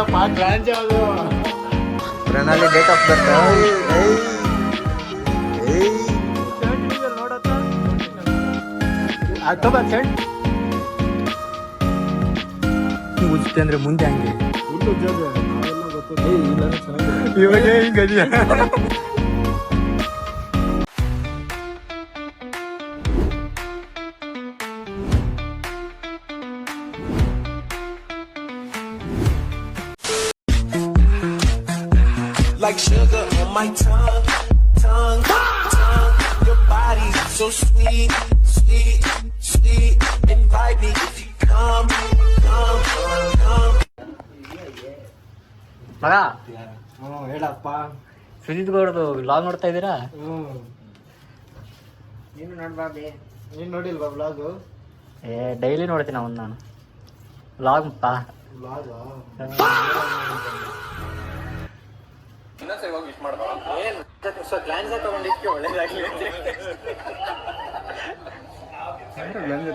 ಅಲ್ಲಪ್ಪ ಗ್ಲಾಂಜ್ ಯಾವುದು ಪ್ರಣಾಲಿ date of birth ನೋಡತ್ತ October 7 ಉಜ್ತೆ ಅಂದ್ರೆ ಮುಂದೆ ಹಂಗೆ ಇವಾಗ ಹಿಂಗದಿಯ Like sugar on my tongue, your body so sweet, invite me if you come. ಮಗ ಹೇಳಪ್ಪ ಸುಜಿತ್ ಗೌಡದು ಲಾಗ್ ನೋಡ್ತಾ ಇದ್ದೀರಾ? ನೀನು ನೋಡ್ಬಾಬಿ ನೀನು ನೋಡಿಲ್ವಾ ಬ್ಲಾಗು? ಡೈಲಿ ನೋಡ್ತೀನಿ ಅವನು ನಾನು ಲಾಗ್ ಪಾ ಬ್ಲಾಗಾ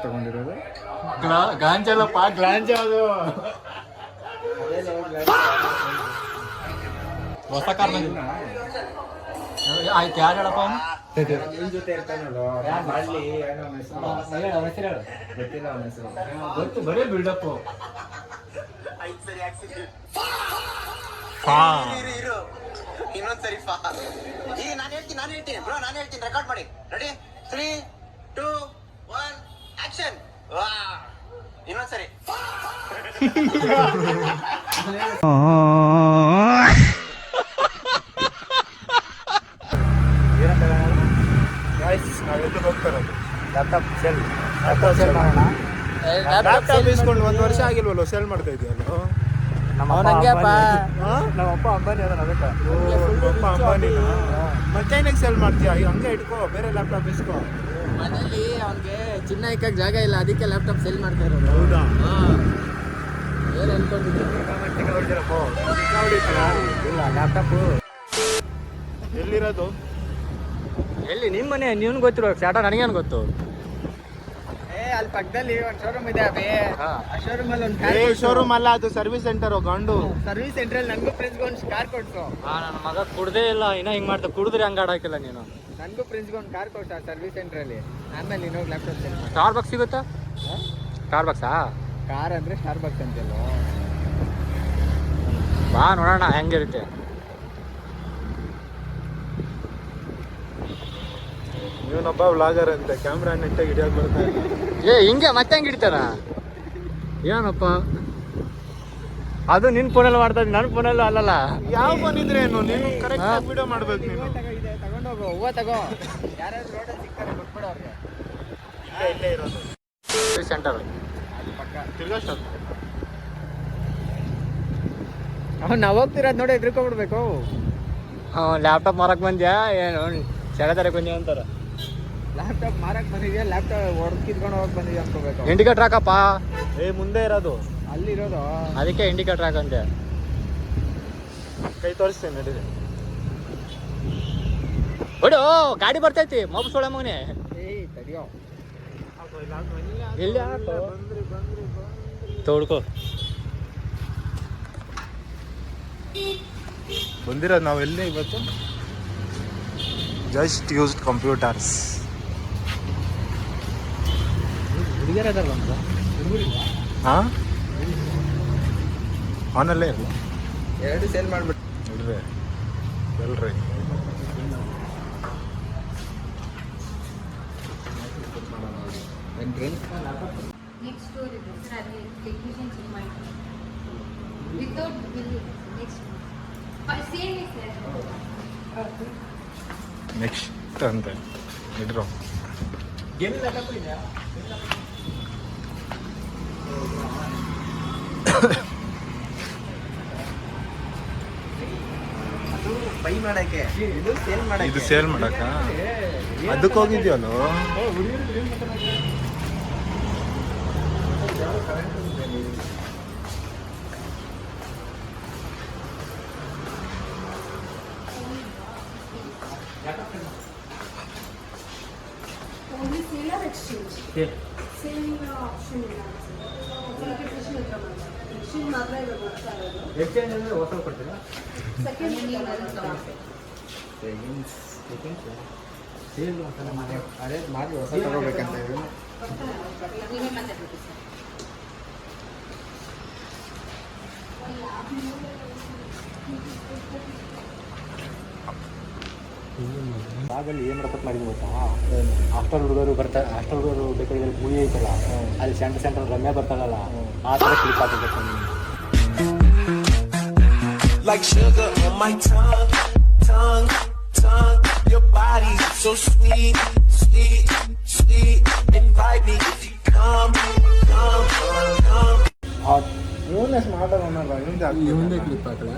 ತಗೊಂಡಿರೋದು ಗಾಂಜಲ್ಲಪ್ಪ ಗ್ಲಾಂಜ್ ಯಾವುದು ಹೊಸ ಕಾರ್ ಬಂದಿಲ್ಲ ಆಯ್ತು ಯಾರು ಹೇಳಪ್ಪ ಅವನು ನಿನ್ ಜೊತೆ ಇರ್ತಾನಲ್ಲೋ ಮಾಡ್ಲಿ ಗೊತ್ತಿಲ್ಲ ಅವನ ಹೆಸರು ಗೊತ್ತು ಬರೀ ಬಿಲ್ಡಪ್ ಇನ್ನೊಂದ್ಸರಿ ಈಗ ನಾನು ಹೇಳ್ತೀನಿ ಬ್ರೋ ನಾನು ಹೇಳ್ತೀನಿ ರೆಕಾರ್ಡ್ ಮಾಡಿ ರೆಡಿ 3 2 1 ಆಕ್ಷನ್ ಇನ್ನೊಂದ್ಸರಿ ಲ್ಯಾಪ್ಟಾಪ್ ಸೆಲ್ ಲ್ಯಾಪ್ಟಾಪ್ ಇಸ್ಕೊಂಡು 1 ವರ್ಷ ಆಗಿಲ್ವಲ್ಲ ಸೆಲ್ ಮಾಡ್ತಾ ಇದೆಯಲ್ಲ ನಮ್ಮಪ್ಪ ಅಂಬಾನಿ ಅದ ಅದಕ್ಕೆ ಅಂಬಾನಿ ಮತ್ತೆ ಸೆಲ್ ಮಾಡ್ತೀಯ ಈಗ ಹಂಗೆ ಇಟ್ಕೋ ಬೇರೆ ಲ್ಯಾಪ್ಟಾಪ್ ಇಸ್ಕೋ ಮನೇಲಿ ಅವ್ನಿಗೆ ಚಿನ್ನ ಇಕ್ಕಕ್ಕೆ ಜಾಗ ಇಲ್ಲ ಅದಕ್ಕೆ ಲ್ಯಾಪ್ಟಾಪ್ ಸೆಲ್ ಮಾಡ್ತಾ ಇರೋದು. ಹೌದಾ ಏನು ಅನ್ಕೊಂಡಿದ್ದೀನಿ ಇಲ್ಲ ಲ್ಯಾಪ್ಟಾಪು ಎಲ್ಲಿರೋದು ಎಲ್ಲಿ ನಿಮ್ಮ ಮನೆ ನೀನು ಗೊತ್ತಿರೋ ಚಾಟ ನನಗೇನು ಗೊತ್ತು? ಅಲ್ಲಿ ಪಕ್ಕದಲ್ಲಿ ಒಂದು ಶೋರೂಮ್ ಇದೆ ಅದೇ ಹಾಂ ಆ ಶೋರೂಮ್ ಅಲ್ಲಿ ಒಂದು ಶೋರೂಮ್ ಅಲ್ಲ ಅದು ಸರ್ವಿಸ್ ಸೆಂಟರ್ ಗಂಡು ಸರ್ವಿಸ್ ಸೆಂಟರ್ ಅಲ್ಲಿ ನನಗೂ ಫ್ರೆಂಡ್ಸ್ಗೆ ಒಂದು ಕಾರ್ ಕೊಡ್ಸು ನನ್ನ ಮಗ ಕುಡ್ದೇ ಇಲ್ಲ ಇನ್ನ ಹಿಂಗೆ ಮಾಡ್ತಾ ಕುಡಿದ್ರೆ ಹಂಗೆ ಆಡಾಕಿಲ್ಲ ನೀನು. ನನಗೂ ಫ್ರೆಂಡ್ಸ್ಗೆ ಒಂದು ಕಾರ್ ಕೊಡ್ಸ ಸರ್ವಿಸ್ ಸೆಂಟರ್ ಅಲ್ಲಿ ಆಮೇಲೆ ಇನ್ನೊಂದು ಲ್ಯಾಪ್ಟಾಪ್ ಸೆಂಡ್ ಮಾಡಿ ಸ್ಟಾರ್ ಬಾಕ್ಸ್ ಸಿಗುತ್ತಾ? ಸ್ಟಾರ್ ಬಾಕ್ಸಾ? ಕಾರ್ ಅಂದ್ರೆ ಸ್ಟಾರ್ ಬಾಕ್ಸ್ ಅಂತೆಲ್ಲ ಬಾ ನೋಡೋಣ ಹೆಂಗಿರುತ್ತೆ. ಇವನೊಬ್ಬ ವ್ಲಾಗರ್ ಅಂತ ಕ್ಯಾಮ್ರಾ ನೆಟ್ಟಾಗಿ ಹಿಡಿಯೋಕೆ ಬರ್ತಾ ಇಲ್ಲ. ಹಿಂಗೆ ಮತ್ತೆ ಹೆಂಗೆ ಹಿಡಿತಾರ ಏನಪ್ಪ? ಅದು ನಿನ್ನ ಫೋನಲ್ಲಿ ಮಾಡ್ತಾ ಇದ್ದೀನಿ ನನ್ನ ಫೋನಲ್ಲೂ ಅಲ್ಲಲ್ಲ. ಯಾವ ಫೋನ್ ಇದ್ರೆ ಏನು ನೀನು ಕರೆಕ್ಟ್ ಆಗಿ ವಿಡಿಯೋ ಮಾಡ್ಬೇಕು ನೀನು. ತಗೊಂಡೋಗು ಹೂವ ತಗೋ ಯಾರಾದ್ರೂ ರೋಡಲ್ಲಿ ಸಿಗ್ತಾರೆ ಕೊಟ್ಬಿಡು ಅವ್ರಿಗೆ. ಇಲ್ಲೇ ಇರೋದು ಸೆಂಟರ್ ತಿರ್ಗಾ ಶಾಪ್. ನಾವು ಹೋಗ್ತಿರೋದು ನೋಡಿ ಎದ್ರುಕೊಂಡ್ಬಿಡ್ಬೇಕು. ಲ್ಯಾಪ್ಟಾಪ್ ಮಾರಕ್ ಬಂದ್ಯಾ ಏನು ಸೆಳೆದಾರಕ್ಕೆ ಬಂದ್ಯಾ ಅಂತಾರ. ಲ್ಯಾಪ್ಟಾಪ್ ಮಾರಕ್ ಬಂದಿದ್ಯಾ ಲ್ಯಾಪ್ಟಾಪ್ ಹೊಡೆದು ಕಿತ್ಕೊಂಡು ಹೋಗಕ್ ಬಂದಿದ್ಯಾ ಅನ್ಕೋಬೇಕು. ಇಂಡಿಕೇಟರ್ ಹಾಕಪ್ಪ. ಮುಂದೆ ಇರೋದು ಅಲ್ಲಿರೋದು ಅದಕ್ಕೆ ಇಂಡಿಕೇಟರ್ ಹಾಕಂತೆ. ಕೈ ತೋರಿಸ್ತೇನೆ ನಡೀರಿ. ಬಿಡು ಗಾಡಿ ಬರ್ತೈತಿ ಮೊಬ್ ಸೊಳೆ ಮಗನೇ. ಏಯ್ ತಡಿಯೋ ಎಲ್ಲಿ ಹಾಕು ತೋಡ್ಕೋ. ಬಂದಿರೋದು ನಾವು ಎಲ್ಲಿ ಇವತ್ತು ಜಸ್ಟ್ ಯೂಸ್ಡ್ ಕಂಪ್ಯೂಟರ್ಸ್. ಹುಡುಗಿಯರದಲ್ಲ ಅಂತ ಹಾಂ ಆನಲ್ಲೇ ಇರಲ್ಲ ಎರಡು ಸೇಲ್ ಮಾಡ್ಬಿಟ್ಟು ಇಡ್ರಿ ಎಲ್ರಿ Next door ಇದೆ ಸರ್ ಅಲ್ಲಿ ಟೆಕ್ನಿಷಿಯನ್ ಚೆಕ್ ಮಾಡ್ತಾರೆ ವಿತೌಟ್ ಬಿಲ್ ನೆಕ್ಸ್ಟ್ ಸೇಮ್ ಇದೆ ಸರ್. ನೆಕ್ಸ್ಟ್ ಅಂತ ಇಡ್ರೋ ಬೈ ಮಾಡಕ್ಕೆ ಇದು ಸೇಲ್ ಮಾಡಕ್ಕೆ. ಇದು ಸೇಲ್ ಮಾಡಕ್ಕ ಅದಕ್ಕೆ ಹೋಗಿದ್ಯಲ್ಲೋ. Only sale or exchange? Sale option ಇಲ್ಲ ಸರ್. Certification ಹತ್ರ ಬಂದಾಗ ಎಕ್ಸ್ಚೇಂಜ್ ಅಂದರೆ ಹೊಸ ಕೊಡ್ತೀರಾ? ಸೇಲ್ ಒಂದ್ಸಲ ಅದೇ ಮಾಡಿ ಹೊಸ ತಗೋಬೇಕಂತ ಇದ್ರು. ಆಗಲ್ಲಿ ಏನು ಮಾಡಕ್ಕೆ ಮಾಡಿದ್ವಿ ಗೊತ್ತಾ? ಹಾಸ್ಟೆಲ್ ಹುಡುಗರು ಬರ್ತಾರೆ, ಹಾಸ್ಟೆಲ್ ಹುಡುಗರು ಬೇಕಾದ್ರೆ ಮೂವಿ ಐತಲ್ಲ, ಅಲ್ಲಿ ಸೆಂಟ್ರ್ ರಮ್ಯಾ ಬರ್ತಾಳಲ್ಲ, ಆ ಥರ ಕ್ಲಿಪ್ ಹಾಕಬೇಕು. Like sugar on my tongue, tongue, tongue. Your body so sweet, sweet, sweet. Invite me if you come, come, come, come. ಇವನೇ ಸ್ಮಾರ್ಟ್ ಅನ್ನಲ್ಲ, ಇವಂದೇ ಕ್ಲಿಪ್ ಹಾಕಲ್ಲ,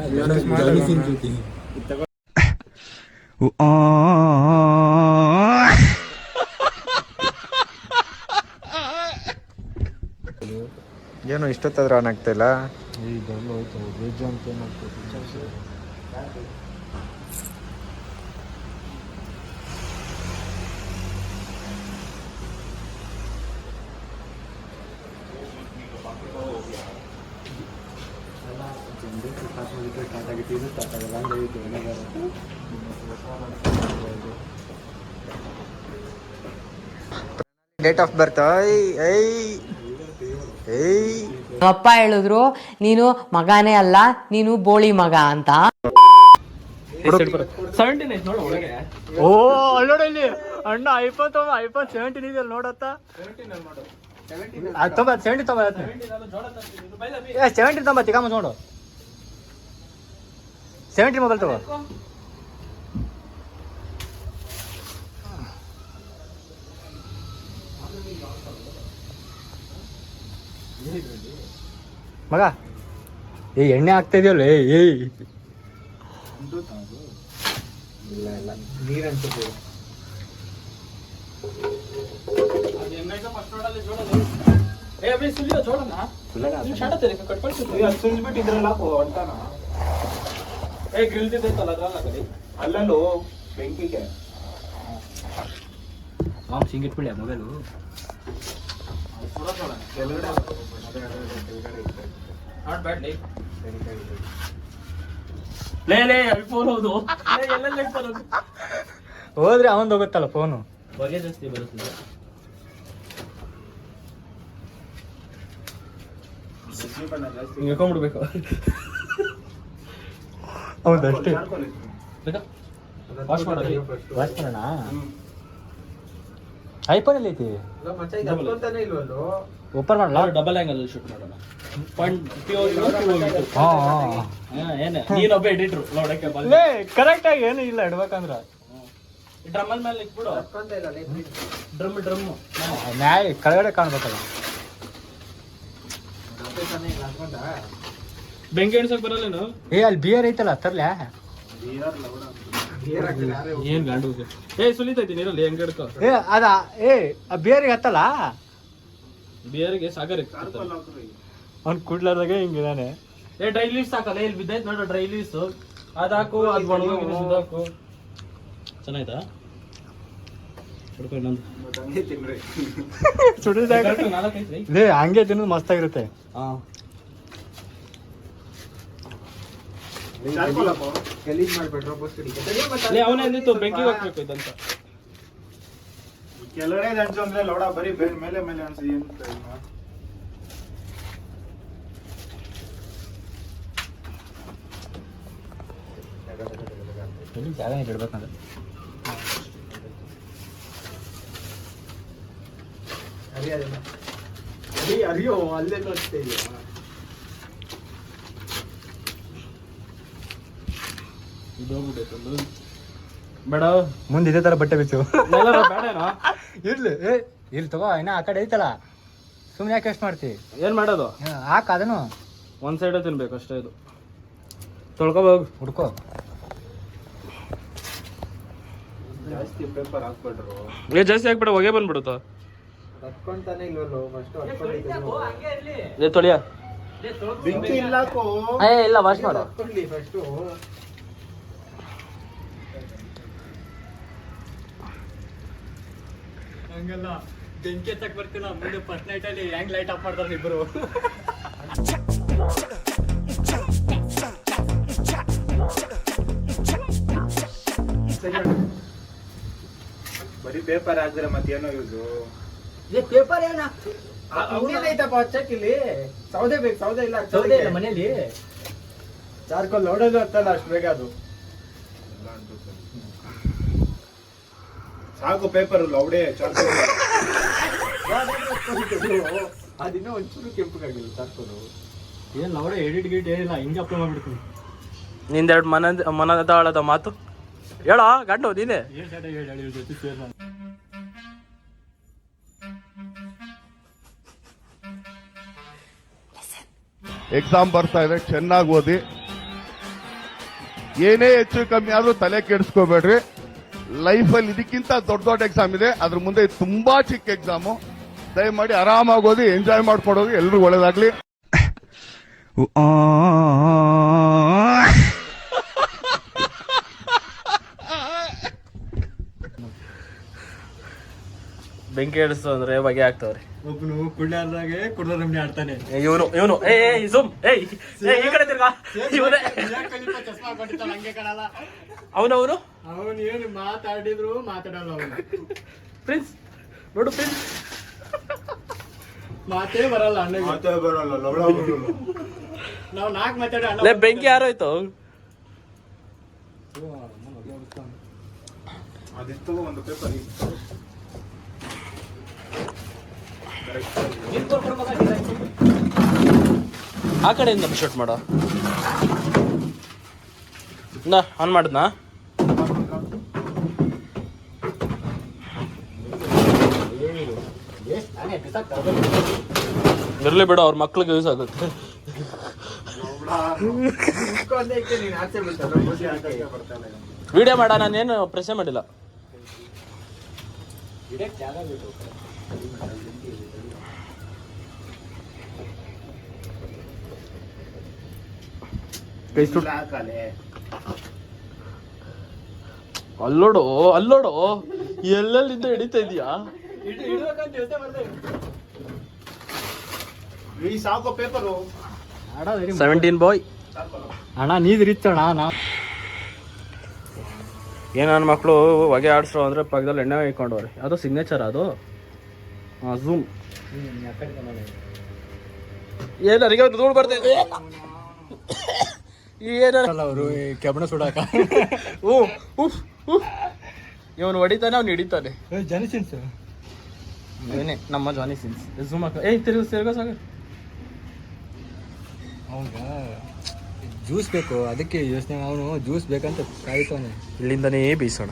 ಏನು ಇಷ್ಟೊತ್ತಾದ್ರೂ ಆನ್ ಆಗ್ತಾ ಇಲ್ಲ. ಇದೆಲ್ಲ ಹೋಯ್ತು ವೆಜ್ ಅಂತ ಏನಾಗ್ತದೆ. ಸ್ಟಾರ್ಟ್ ಆಗಿತ್ತು, ಇದು ಸ್ಟಾರ್ಟ್ ಆಗಲ್ಲ, ಹಂಗಾಗಿತ್ತು ಡೇಟ್ ಆಫ್ ಬರ್ತ್ ಅಪ್ಪ ಹೇಳಿದ್ರು ನೀನು ಮಗನೇ ಅಲ್ಲ, ನೀನು ಬೋಳಿ ಮಗ ಅಂತ. ಓ ಅಲ್ಲೋಡ ಇಲ್ಲಿ ಅಣ್ಣ ಐಫೋನ್ 17 ಇದೆಯಲ್ಲ ನೋಡತ್ತ. 70 ತೊಂಬತ್ತು ಕಾಮ ನೋಡು, 70 ಮೊಬೈಲ್ ತಗೋ. ಮಗ ಏ ಎಣ್ಣೆ ಆಗ್ತಾ ಇದೆಯಲ್ಲ ಏಯ್ ಇಲ್ಲ ನೀರಂತೂ ಅಲ್ಲೂ ಬೆಂಕಿಗೆ ಸಿಂಗಿಟ್ಬಿಡಿ ಮೊಬೈಲು. ಹೋದ್ರೆ ಅವಂದು ಹೋಗುತ್ತಲ್ಲ ಫೋನು. ಹೊಗೆ ಜಾಸ್ತಿ ಬರುತ್ತದೆ. ಇಳ್ಕೊಂಡ್ಬಿಡ್ಬೇಕು. ಹೌದಷ್ಟೇ. ವಾಶ್ ಮಾಡೋಣ. ಐಫೋನ್ ಅಲ್ಲಿ ಐತಿ, ಓಪನ್ ಮಾಡಲ್ಲ. ಡಬಲ್ ಆಂಗಲ್ ಶೂಟ್ ಮಾಡೋಣ. ಏನು ನೀನೊಬ್ಬ ಎಡಿಟ್ರು ನೋಡಕ್ಕೆ ಕರೆಕ್ಟ್ ಆಗಿ ಏನು ಇಲ್ಲ ಇಡ್ಬೇಕಂದ್ರ ಡ್ರಮ್ಮಲ್ ಮೇಲೆ ಇಟ್ಬಿಡು. ಡ್ರಮ್ ನ್ಯಾಯ ಕೆಳಗಡೆ ಕಾಣ್ಬೇಕಲ್ಲ. ಬೆಂಕಿ ಎಣ್ಸಕ್ ಬರಲ್ಲೇನು? ಏ ಅಲ್ಲಿ ಬಿಯರ್ ಐತಲ್ಲ ತರ್ಲ್ಯಾ? ಏನ್ ಗಾಂಡು ಏ ಸುಲಿತೈತಿ ನೀರಲ್ಲಿ ಹೆಂಗ್ ಹಿಡ್ಕೊ. ಏ ಅದ ಏ ಆ ಬಿಯರ್ಗೆ ಹತ್ತಲ್ಲ, ಬಿಯರ್ಗೆ ಸಾಗರ್ ಅವ್ನು ಕುಡ್ಲಾರ್ದಾಗ ಹಿಂಗಿದಾನೆ. ಏ ಡ್ರೈ ಲೀವ್ಸ್ ಹಾಕಲ್ಲ, ಇಲ್ಲಿ ಬಿದ್ದೈತ್ ನೋಡು ಡ್ರೈ ಲೀವ್ಸ್, ಅದಾಕು ಅದು ಒಣಗೋಗಿದಾಕು. ಚೆನ್ನಾಯ್ತಾ? ಹುಡ್ಕೊ ಇನ್ನೊಂದು ಸುಡಿದಾಗ ಲೇ ಹಂಗೆ ತಿನ್ನೋದು ಮಸ್ತಾಗಿರುತ್ತೆ. ಗಲೀಜ್ ಮಾಡ್ಬಿಟ್ರು ಲೇ ಅವನೇ ಅಂದಿತ್ತು ಬೆಂಕಿಗೆ ಹಾಕ್ಬೇಕು ಇದಂತ. ಕೆಳಗಡೆ ಅಂಚು ಅಂದ್ರೆ ಲೌಡ ಬರೀ ಮೇಲೆ ಮೇಲೆ ಅನ್ಸಿ ಏನು ಜಾಗ ಇಡ್ಬೇಕಂದ್ರೆ ಅರಿಯೋ ಅಲ್ಲೇ ತೋರಿಸ್ತಾ ಇದೆಯಾ? ಇದು ಹೋಗ್ಬಿಟ್ಟೈತಲ್ಲ ಬೇಡ, ಮುಂದೆ ಇದೇ ತರ ಬಟ್ಟೆ ಬಿಚ್ಚು ಬೇಡೇನೋ. ಇರ್ಲಿ ಏ ಇಲ್ಲಿ ತಗೋ, ಇನ್ನ ಆ ಕಡೆ ಐತಲ್ಲ, ಸುಮ್ಮನೆ ಯಾಕೆ ಎಷ್ಟು ಮಾಡ್ತಿ? ಏನ್ ಮಾಡೋದು? ಹಾಕ ಅದನ್ನು ಒಂದ್ ಸೈಡ್ ತಿನ್ಬೇಕು ಅಷ್ಟೇ. ಇದು ತೊಳ್ಕೊಬೋಗು, ಹುಡ್ಕೋ. ಜಾಸ್ತಿ ಪೇಪರ್ ಹಾಕ್ಬಿಟ್ರು. ಏ ಜಾಸ್ತಿ ಹಾಕ್ಬಿಡ, ಹೊಗೆ ಬಂದ್ಬಿಡುತ್ತ. ಹತ್ಕೊಂತಾನೆ ಇಲ್ವಲ್ಲೋ ಫಸ್ಟ್ ಏ ತೊಳಿಯ ಬೆಂಕಿ ಇಲ್ಲಾಕೋ. ಏ ಇಲ್ಲ ವಾಶ್ ಮಾಡು. ಹತ್ಕೊಂಡ್ಲಿ ಫಸ್ಟು. ಹಂಗಲ್ಲ, ಬೆಂಕಿ ಎತ್ತಕ್ ಬರ್ತೀವಿ ನಾವು ಮುಂದೆ ಫಸ್ಟ್ ನೈಟ್ ಅಲ್ಲಿ ಹೆಂಗ್ ಲೈಟ್ ಆಫ್ ಮಾಡ್ತಾರೆ ಇಬ್ರು. ಪೇಪರ್ ಹಾಕಿದ್ರೆ ಮತ್ತೇನೋ ಯೂಸು. ಪೇಪರ್ ಏನ ಐತಪ್ಪ ಹಚ್ಚಕ್ ಇಲ್ಲಿ ಸೌದೆ ಬೇಕು, ಸೌದೆ ಇಲ್ಲ, ಸೌದೆ ಇಲ್ಲ ಮನೇಲಿ. ಚಾರ್ಕೋಲ್ ನೋಡೋದು ಅಂತಲ್ಲ ಅಷ್ಟು ಬೇಗ ಅದು ಸಾಕು. ಪೇಪರ್ ಲೌಡೆ ಚಾರ್ಕೋಲ್ ಅದಿನ್ನೂ ಒಂಚೂರು ಕೆಂಪಗಾಗಿಲ್ಲ ಚಾರ್ಕೋಲು. ಏನ್ ಲವಡೆ ಎಡಿಟ್ ಗಿಟ್ ಏನಿಲ್ಲ, ಹಿಂಗೆ ಅಪ್ಲೈ ಮಾಡ್ಬಿಡ್ತೀನಿ. ನಿಂದೆರಡು ಮನದಾಳದ ಮಾತು ಹೇಳ ಗಂಡು ನೀನೆ. ಏನ್ ಸೈಡ್ ಹೇಳಿ ಜೊತೆ ಸೇರ್ ನಾನು. ಎಕ್ಸಾಮ್ ಬರ್ತಾ ಇದೆ, ಚೆನ್ನಾಗಿ ಓದಿ. ಏನೇ ಹೆಚ್ಚು ಕಮ್ಮಿ ಆದ್ರೂ ತಲೆ ಕೆಡಿಸ್ಕೋಬೇಡ್ರಿ. ಲೈಫಲ್ಲಿ ಇದಕ್ಕಿಂತ ದೊಡ್ಡ ದೊಡ್ಡ ಎಕ್ಸಾಮ್ ಇದೆ, ಅದ್ರ ಮುಂದೆ ಇದು ತುಂಬಾ ಚಿಕ್ಕ ಎಕ್ಸಾಮು. ದಯಮಾಡಿ ಆರಾಮಾಗಿ ಓದಿ, ಎಂಜಾಯ್ ಮಾಡ್ಕೊಡೋದು. ಎಲ್ರಿಗೂ ಒಳ್ಳೇದಾಗ್ಲಿ. ಬೆಂಕಿ ಹಿಡಿಸು ಅಂದ್ರೆ ಬಗೆ ಆಗ್ತಾವ್ರಿ. ಒಬ್ಬನು ಕುಳ್ಳಾರ್ದಾಗೆ ಕುಡ್ದ ರಮ್ಯ ಆಡ್ತಾನೆ. ಇವನು ಜೂಮ್ ಈ ಕಡೆ ತಿರ್ಗಾ. ಇವನೇ ಚಸ್ಮಾ ಕೊಟ್ಟಿತ್ತಲ್ಲ, ಹಂಗೆ ಕಾಣಲ್ಲ ಅವನು ಅವನು. ಏನು ಮಾತಾಡಿದ್ರು ಮಾತಾಡಲ್ಲ ಅವನು. ಪ್ರಿನ್ಸ್ ನೋಡು, ಪ್ರಿನ್ಸ್ ಮಾತೇ ಬರಲ್ಲ ಅಣ್ಣಗೆ. ನಾವು 4 ಮಾತಾಡಿ ಅಣ್ಣ. ಬೆಂಕಿ ಯಾರೋಯ್ತು? ಅದಿತ್ತು ಒಂದು ಪೇಪರ್. ಆ ಕಡೆಯಿಂದ ಶೂಟ್ ಮಾಡೋ. ಆನ್ ಮಾಡಿದ್ನಾ? ಇರ್ಲಿ ಬಿಡು, ಅವ್ರ ಮಕ್ಳಿಗೆ ಯೂಸ್ ಆಗುತ್ತೆ. ವಿಡಿಯೋ ಮಾಡ, ನಾನೇನು ಪ್ರೆಸೇ ಮಾಡಿಲ್ಲ. ಅಲ್ಲೋಡು ಎಲ್ಲೆಲ್ಲಿಂದ ಹಿಡಿತಾ ಇದೀಯಾ? ಈ ಸಾಕು ಪೇಪರು. 17 ಬಾಯ್ ಅಣ್ಣ ನೀದ್ ರಿಚ್ಚಣ್ಣ. ಏನು ನನ್ನ ಮಕ್ಕಳು ಹೊಗೆ ಆಡಿಸ್ರು ಅಂದ್ರೆ ಪಕ್ಕದಲ್ಲಿ ಎಣ್ಣೆ ಇಟ್ಕೊಂಡವ್ರೆ. ಅದು ಸಿಗ್ನೇಚರ್, ಅದು ಝೂಮ್. ಏನರಿಗೆ ಧೂಳು ಬರ್ತಾಯಿದೆ. ಏನಲ್ಲ ಅವರು ಕೆಬ್ಬಣ ಸುಡಾಕ. ಇವನು ಹೊಡಿತಾನೆ, ಅವ್ನು ಹಿಡಿತಾನೆ. ಜಾನಿ ಸಿನ್ಸ್ ಇವನೇ ನಮ್ಮ ಜಾನಿ ಸಿನ್ಸ್. ಝೂಮ್ ಹಾಕ. ತಿರ್ಗೋ ಸಾಗ. ಅವಾಗ ಜ್ಯೂಸ್ ಬೇಕು, ಅದಕ್ಕೆ ಯೋಚನೆ. ಅವನು ಜ್ಯೂಸ್ ಬೇಕಂತ ಕಾಯ್ತಾನೆ. ಇಲ್ಲಿಂದನೇ ಬೀಸೋಣ.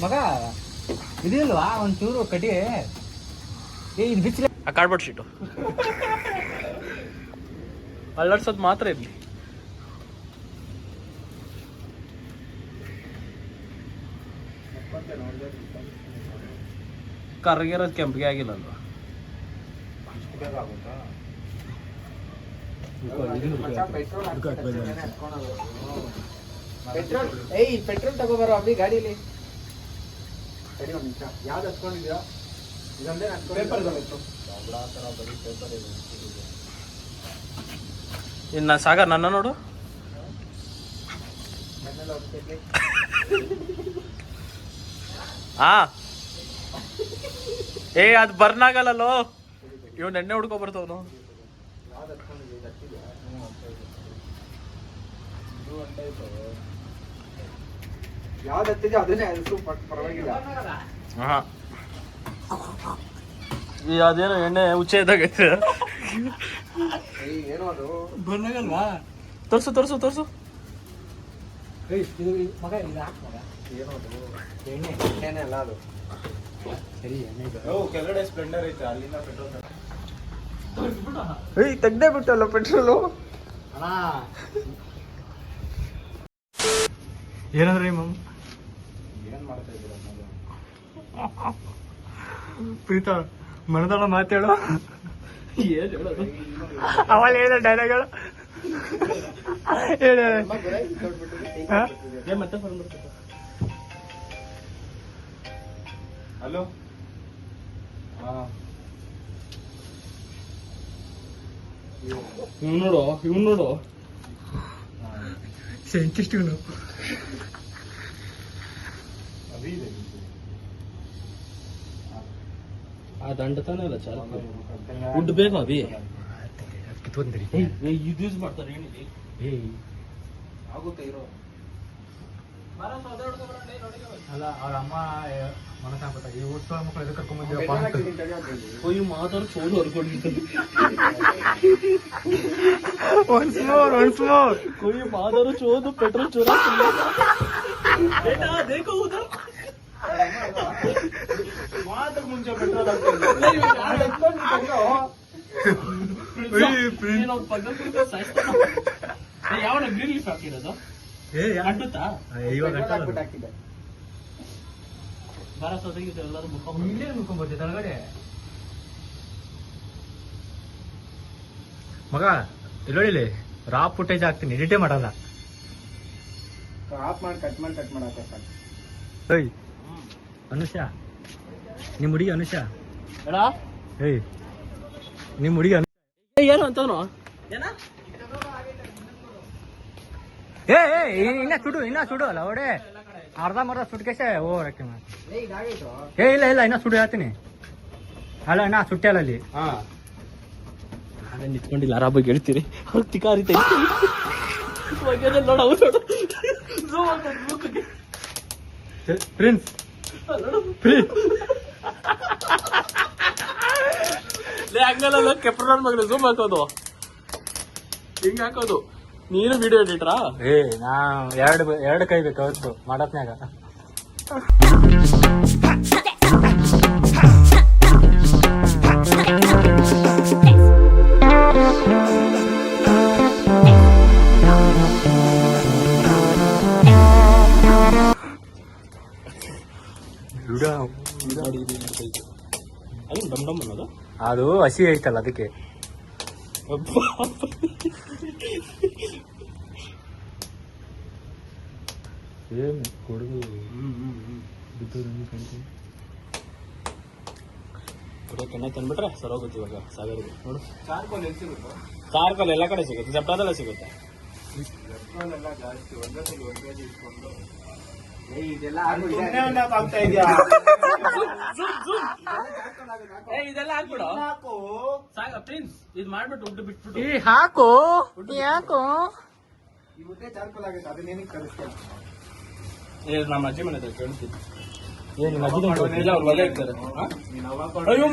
ಮಗ ಇದಿಲ್ವಾ ಒಂಚೂರು ಕಟಿ? ಇದು ಬಿಚ್ಚಲೆ ಆ ಕಾರ್ಡ್ಬೋರ್ಡ್ ಶೀಟು ಅಲ್ಲಾಡ್ಸೋದು ಮಾತ್ರ ಇರಲಿ. ಕರ್ಗಿರೋದು ಕೆಂಪಿಗೆ ಆಗಿಲ್ಲಲ್ವಾ? ಪೆಟ್ರೋಲ್ ತಗೋಬಾರೋ ಅಭಿ ಗಾಡಿಲಿ. ಸರಿ, ಒಂದು ನಿಮಿಷ. ಯಾವ್ದು ಹಚ್ಕೊಂಡಿದ್ಯಾ? ಇದೊಂದೇ ಪೇಪರ್ ಬಂದಿತ್ತು. ಇನ್ನು ಸಾಗರ್ ನನ್ನ ನೋಡು. ಅದು ಬರ್ನ್ ಆಗಲ್ಲೋ. ಇವ್ನು ಎಣ್ಣೆ ಹುಡ್ಕೊ ಬರ್ತವನು. ಯಾವ್ದು ಹತ್ತಿದ್ಯೋ ಅದನ್ನೇ ಹೆಸರು, ಪರವಾಗಿಲ್ಲ. ಅದೇನೋ ಎಣ್ಣೆ ಉಚ್ಚೆ ಇದ್ದಾಗೈತೆ. ಏನೋ ಅದು ಬಂದಾಗಲ್ವಾ? ತೋರ್ಸು. ಮಗ ಇದು ಹಾಕ್ ಮಗ. ಏನೋ ಅದು ಎಣ್ಣೆ ಅಲ್ಲ ಅದು. ಸರಿ, ಎಣ್ಣೆ ಕೆಳಗಡೆ ಸ್ಪ್ಲೆಂಡರ್ ಐತೆ, ಅಲ್ಲಿಂದ ಪೆಟ್ರೋಲ್ ತೆಗ್ದೇ ಬಿಟ್ಟಲ್ಲ ಪೆಟ್ರೋಲು. ಅಣ್ಣ ಏನಂದ್ರಿ ಮಮ್ಮ? ಏನ್ ಮಾಡ್ತಾ ಇದ್ದೀರ? ಪ್ರೀತ ಮನದಾಳ ಮಾತಾಡೋ. ಏನ್ ಹೇಳೋದು? ಅವಳು ಹೇಳಿದ ಡೈಲಾಗ್ಗಳು ಹೇಳ ಏನ್ ಮತ್ತೆ ಫೋನ್ ಬರ್ತದೆ? ಹಲೋ ಇವ್ ನೋಡು ಸೈಂಟಿಸ್ಟ್ ಇವನು. ಆ ದಂಡ ತಾನೇ ಅಲ್ಲ ಚಾಲ ವುಡ್ ಬೇಕು ಅಭಿ ತೊಂದ್ರಿ ಇದು ಯೂಸ್ ಮಾಡ್ತಾರೆ ಏನಿದೆ ಆಗುತ್ತೆ ಇರೋ. ಅಲ್ಲ ಅವ್ರ ಅಮ್ಮ ಮನಸ್ಸಾಗ್ಬಿಟ್ಟ ಈ ಉತ್ಸವ ಮಕ್ಕಳು ಎದಕ್ಕೆ ಕರ್ಕೊಂಡ್ ಬಂದಿರಪ್ಪ ಅಂತ. ಕೊಯ್ ಮಾತಾಡ್ ಚೋದು ಹೊರ್ಕೊಂಡಿರ್ತಾರೆ ಒನ್ಸ್ ಮೋರ್ ಕೊಯ್ ಮಾತಾಡು ಚೋದು ಪೆಟ್ರೋಲ್ ಚೋರ ದೇಖೋ ಉಧರ್ ಮಾತಕ್ಕೆ ಮುಂಚೆ ಪೆಟ್ರೋಲ್ ಯಾವನ ಗ್ರೀನ್ ಲೀಫ್ ಹಾಕಿರೋದು ಅಂಟುತ್ತಾ ಇವಾಗ ಹಾಕಿದೆ. ಬಾರ ಸೊಸೈಟಿ ಎಲ್ಲರೂ ಮುಖ ಇಲ್ಲೇ ಮುಖಂಬರ್ತೀವಿ ತಳಗಡೆ ಮಗ ಇಲ್ಲೊಳ್ಳಿ ರಾ ಫುಟೇಜ್ ಹಾಕ್ತೀನಿ ಎಡಿಟೇ ಮಾಡಲ್ಲ. ಆಫ್ ಮಾಡಿ ಕಟ್ ಮಾಡಿ ಹಾಕ. ಏಯ್ ಅನುಷಾ ನಿಮ್ ಹುಡುಗಿ ಅನುಷಾ ಎಡ ಏಯ್ ನಿಮ್ ಹುಡುಗಿ ಏನು ಅಂತವನು ಏ ಇನ್ನ ಸುಡು ಅಲ್ಲ ಅವಡೆ ಅರ್ಧ ಸುಟ್ಕೇಸೆ ಓರಕ್ಕೆ ಏ ಇಲ್ಲ ಇನ್ನ ಸುಡು ಹೇಳ್ತೀನಿ. ಅಲ್ಲ ನಾ ಸುಟ್ಟೆ ಅಲ್ಲ ಅಲ್ಲಿ. ಹಾ ನಾನೇ ನಿಂತ್ಕೊಂಡಿಲ್ಲ ಆರಾಮಾಗಿ ಹೇಳ್ತೀರಿ ಅವ್ರು ತಿಕಾರಿ ನೋಡ ಪ್ರಿನ್ಸ್ ಹಂಗಲ್ಲ ಕೆಪ್ರನ್ ಮಗನ ಝೂಮ್ ಹಾಕೋದು ಹಿಂಗ ಹಾಕೋದು. ನೀನು ವಿಡಿಯೋ ಎಡಿಟ್ರಾ? ಏ ನಾ ಎರಡು ಕೈ ಬೇಕು ಅವತ್ತು ಮಾಡತ್ನ್ಯಾಗ. ಅದು ಡಮ್ ಡಮ್ ಅನ್ನೋದು ಅದು ಹಸಿ ಐತಲ್ಲ ಅದಕ್ಕೆ. ಕೊಡುಗು ಕೆಣ್ಣೆ ತಂದ್ಬಿಟ್ರೆ ಸರೋಗುತ್ತೆ ಇವಾಗ ಸಾಗರಿಗೆ ನೋಡು. ಚಾರ್ಕೋಲ್ ಎಲ್ಲಿ ಸಿಗುತ್ತೆ? ಚಾರ್ಕೋಲ್ ಎಲ್ಲ ಕಡೆ ಸಿಗುತ್ತೆ, ಜಪ್ಟಾದಲ್ಲೇ ಸಿಗುತ್ತೆ. ಪೆಟ್ರೋಲ್ ಎಲ್ಲ ಜಾಸ್ತಿ ಒಂದೇ ಸಲ 1 kg ಇಟ್ಕೊಂಡು ಇದೆಲ್ಲ ಹಾಕ್ಬಿಡು ಸಾಗ ಪ್ರಿನ್ಸ್ ಇದು ಮಾಡ್ಬಿಟ್ಟು ಉಡ್ಡು ಬಿಟ್ಬಿಟ್ಟು ಈ ಹಾಕು ಯಾಕೋ ಈ ಮುದ್ದೆ ಚಾರ್ಕೋಲ್ ಆಗುತ್ತೆ. ಅದನ್ನೇನಕ್ಕೆ ಕಲಿಸ್ತಾರೆ? ನಮ್ಮ ಅಜ್ಜಿ ಮನೆ ಹತ್ರ ಕೇಳ್ತೀನಿ. ಏನು ಇಲ್ಲ ಅವ್ರು ಒಲೆ ಇರ್ತಾರೆ. ಅಯ್ಯೋ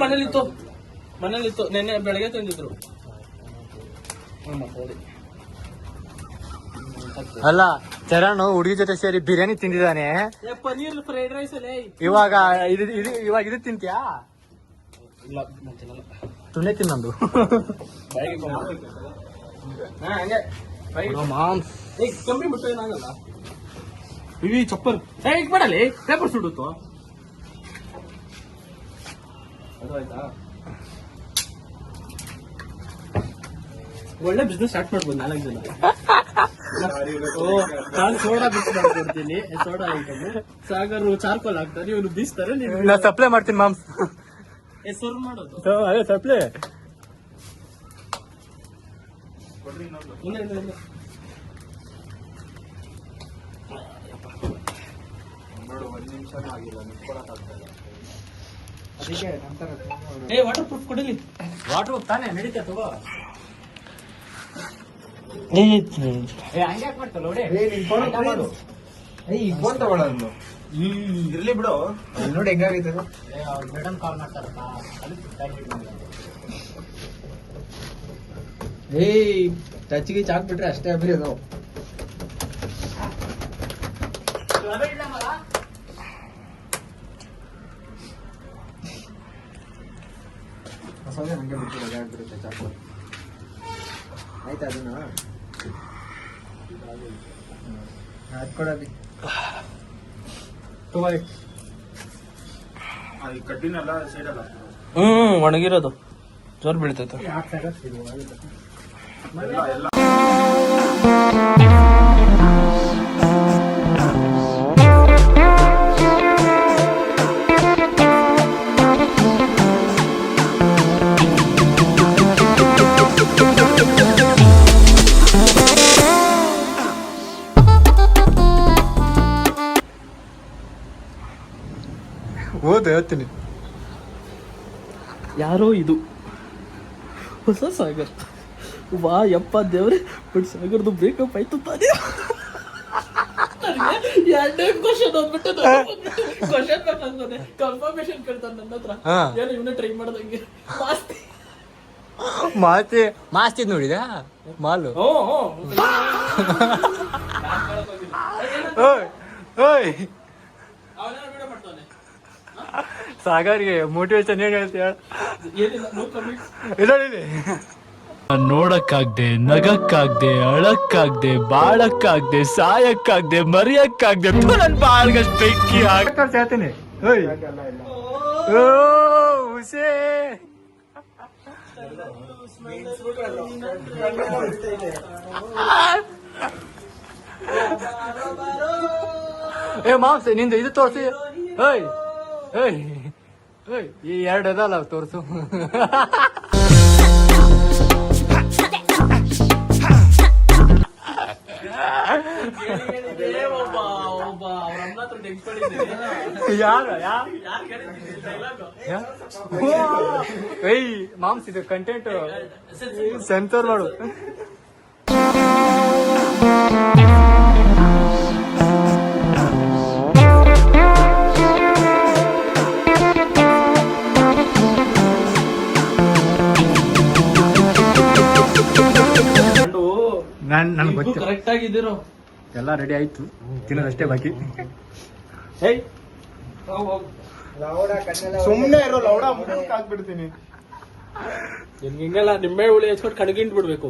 ಮನೇಲಿತ್ತು ನಿನ್ನೆ ಬೆಳಗ್ಗೆ ತಂದಿದ್ರು. ಅಲ್ಲ ಚರಣ್ ಹುಡುಗಿ ಜೊತೆ ಸೇರಿ ಬಿರಿಯಾನಿ ತಿಂದಿದ್ದಾನೆ. ಪನೀರ್ ಫ್ರೈಡ್ ರೈಸ್ ಅಲ್ಲೇ ಇವಾಗ ಇದು ತಿಂತ್ಯಾ? ಇಲ್ಲ ತಿನ್ನಲ್ಲ. ತುನೆ ತಿನ್ನಂದು ಹಂಗೆ ಮಾಂಸ್ ಕಂಪ್ನಿ ಬಿಟ್ಟು ಏನಾಗಲ್ಲ. ಇವಿ ಚಪ್ಪಲ್ ಮಾಡಲಿ ಪೇಪರ್ ಸುಡುತ್ತೋ ಅದು ಆಯ್ತಾ. ಒಳ್ಳೆ ಬಿಸ್ನೆಸ್ ಸ್ಟಾರ್ಟ್ ಮಾಡ್ಬೋದು 4 ಜನ. ನಾನು ಸೋಡಾ ಬಿಕ್ಸ್ ಮಾಡ್ಕೊಡ್ತೀನಿ, ಸೋಡಾ ಐಟಮ್. ಸಾಗರು ಚಾರ್ಕೋಲ್ ಹಾಕ್ತಾರೆ, ಇವನು ಬೀಸ್ತಾರೆ, ನಾ ಸಪ್ಲೈ ಮಾಡ್ತೀನಿ ಮಾಂಸ್. ಸರ್ವ್ ಮಾಡೋದು ಅದೇ ಸಪ್ಲೈ. ಅದಕ್ಕೆ ನಂತರ ವಾಟರ್ ಪ್ರೂಫ್ ಕೊಡಲಿ. ವಾಟರ್ ತಾನೇ ನಡೀತಾ ತಗೋ. ಹಂಗ್ಯಾಕ್ ಮಾಡ್ತಲ್ಲ ನೋಡಿ. ಈಗ ಫೋನ್ ತಗೊಳ್ಳೋದು ಇರ್ಲಿ ಬಿಡು. ನೋಡಿ ಹೆಂಗಾಗೈತೆ ಅದು. ಮೇಡಮ್ ಕಾಲ್ ಮಾಡ್ತಾರಪ್ಪ. ಟಚ್ಗೆ ಚಾಕ್ಬಿಟ್ರೆ ಅಷ್ಟೇ ಅಭಿ ಅದು. ಹಂಗೆ ಬಿಟ್ಟು ಆಗ್ಬಿಡುತ್ತೆ ಚಾಕು. ಆಯ್ತಾ ಅದನ್ನ ಹಾಕೊಡೋದು. ಒಣಗಿರೋದು ಜೋರ್ ಬೀಳ್ತೈತೆ. ಓದು ಹೇಳ್ತೀನಿ. ಯಾರೋ ಇದು ಹೊಸ ಸಾಗರ್. ವಾ ಯಪ್ಪ ದೇವ್ರೆ, ಬಟ್ ಸಾಗರ್ದು ಬ್ರೇಕಪ್ ಆಯ್ತು ತಾನೇ. ಎರಡನೇ ಕ್ವಶನ್ ಅಂದ್ಬಿಟ್ಟು ಕ್ವಶನ್ ಬೇಕಂತಾನೆ ಕನ್ಫರ್ಮೇಶನ್ ಕೇಳ್ತಾನೆ ನನ್ನ ಹತ್ರ. ಏನೋ ಇವನ್ನ ಟ್ರೈ ಮಾಡ್ದಂಗೆ ಮಾಸ್ತಿ ನೋಡಿದ ಮಾಲು. ಸಾಗರ್ಗೆ ಮೋಟಿವೇಶನ್ ಏನ್ ಹೇಳ್ತೀಯ? ನೋಡಕ್ಕಾಗ್ದೆ, ನಗಕ್ಕಾಗ್ದೆ, ಅಳಕ್ಕಾಗ್ದೆ, ಬಾಳಕ್ಕಾಗ್ದೆ, ಸಾಯಕ್ಕಾಗ್ದೆ, ಮರಿಯಕ್ಕಾಗ್ದೆ, ನನ್ ಬಾಳ್ಗಷ್ಟು ಬೆಂಕಿ ಹೇಳ್ತೀನಿ. ಹುಸೇ ಮಾಂಸ ನಿಂದು ಇದು ತೋರ್ಸಿ. ಈ ಎರಡು ಅದಲ್ಲ ತೋರ್ಸು. ಯಾರು ಮಾಂಸ ಇದು ಕಂಟೆಂಟ್ ಸೆನ್ಸರ್ ಮಾಡು. ನನ್ಗೆ ಗೊತ್ತು ಕರೆಕ್ಟ್ ಆಗಿದ್ದೀರೋ. ಎಲ್ಲ ರೆಡಿ ಆಯ್ತು, ತಿನ್ನೋದಷ್ಟೇ ಬಾಕಿ. ಸುಮ್ಮನೆ ಇರೋ ಲೌಡ ಹಾಕ್ಬಿಡ್ತೀನಿ. ಹಿಂಗೆಲ್ಲ ನಿಂಬೆ ಹುಳಿ ಹಚ್ಕೊಂಡು ಕಣಗಿಂಟ್ ಬಿಡ್ಬೇಕು.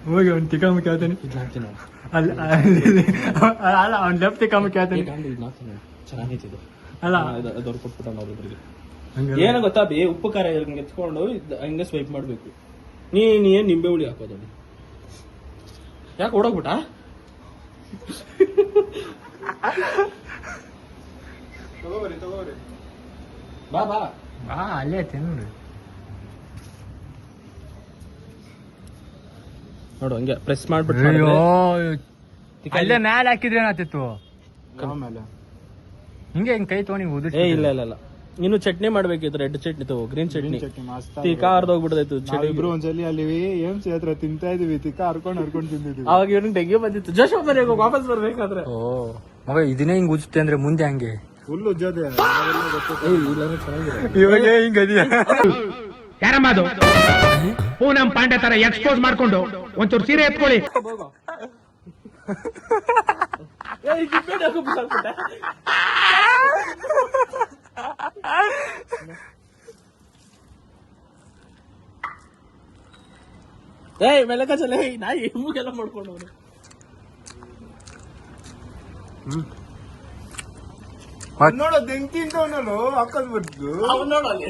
ಹೋಗಿ ಅವ್ನು ತಿಕಾಮುಖಿ ಹೇಳ್ತಾನೆ. ಅಲ್ಲ ಅವ್ನು ಲೆಫ್ಟ್ ತಿಕಾಮುಖಿ ಹೇಳ್ತಾನೆ. ಚೆನ್ನಾಗೈತಿದ್ದು ಅಲ್ಲ ಅದವ್ರು ಕೊಟ್ಬಿಟ್ಟ ಅವ್ರಿಬ್ರಿಗೆ. ಏನೋ ಗೊತ್ತಾ ಬೇ, ಉಪ್ಪು ಖಾರ ಹಿಂಗೆ ಎತ್ಕೊಂಡು ಹಂಗೆ ಸ್ವೈಪ್ ಮಾಡ್ಬೇಕು. ನೀನ್ ಏನ್ ನಿಂಬೆ ಹುಳಿ ಹಾಕೋದು? ಯಾಕೆ ಓಡೋಗ್ಬಿಟ್ಟ? ತಗೋಬರಿ ಬಾ ಬಾ ಬಾ, ಅಲ್ಲೇ ಐತೆ ನೋಡಿ. ನೋಡು ಹಂಗೆ ಪ್ರೆಸ್ ಮಾಡ್ಬಿಟ್ಟು ಅಲ್ಲೇ ಮ್ಯಾಲೆ ಹಾಕಿದ್ರೆ ಏನಾಗ್ತಿತ್ತು? ಹಿಂಗೆ ಕೈ ತಗೊಂಡು ಉದಿಸಿ. ಇಲ್ಲ ಇಲ್ಲ ಇಲ್ಲ, ಇನ್ನು ಚಟ್ನಿ ಮಾಡ್ಬೇಕಿತ್ತು. ರೆಡ್ ಚಟ್ನಿ ತಗೋ, ಗ್ರೀನ್ ಚಟ್ನಿ. ತಿಕ್ಕ ಹರ್ದೋಗ್ಬಿಡ್ತಾಯ್ತು. ಇಬ್ರು ಒಂದ್ಸಲಿ ಅಲ್ಲಿ ಏನ್ ಹತ್ರ ತಿಂತಾ ಇದೀವಿ, ತಿಕ್ಕ ಹರ್ಕೊಂಡ್ ತಿಂದಿದ್ವಿ. ಅವಾಗ ಇವ್ನಿಗೆ ಡೆಂಗ್ಯೂ ಬಂದಿತ್ತು. ಜೋಶ್ ಬರ್ಬೇಕು, ವಾಪಸ್ ಬರ್ಬೇಕಾದ್ರೆ. ಓ ಮಗ ಇದನ್ನೇ ಹಿಂಗ್ ಉಜ್ತೆ ಅಂದ್ರೆ ಮುಂದೆ ಹಂಗೆ ಫುಲ್ ಉಜ್ಜೋದೆ. ಇವಾಗ ಹಿಂಗದಿಯಾ? ಯಾರಮ್ಮ ಅದು? ಪೂನಂ ಪಾಂಡೆ ತರ ಎಕ್ಸ್ಪೋಸ್ ಮಾಡ್ಕೊಂಡು ಒಂಚೂರು ಸೀರೆ ಎತ್ಕೊಳ್ಳಿ. ಮೆಲಕ ಚಲ ನಾಯಿ ಮೂಗೆಲ್ಲ ಮಾಡ್ಕೊಂಡು ನೋಡೋ ಬೆಂಕಿ ಅಂತ ಹಾಕದ್ ಬಿಟ್ಟು ನೋಡಲ್ಲಿ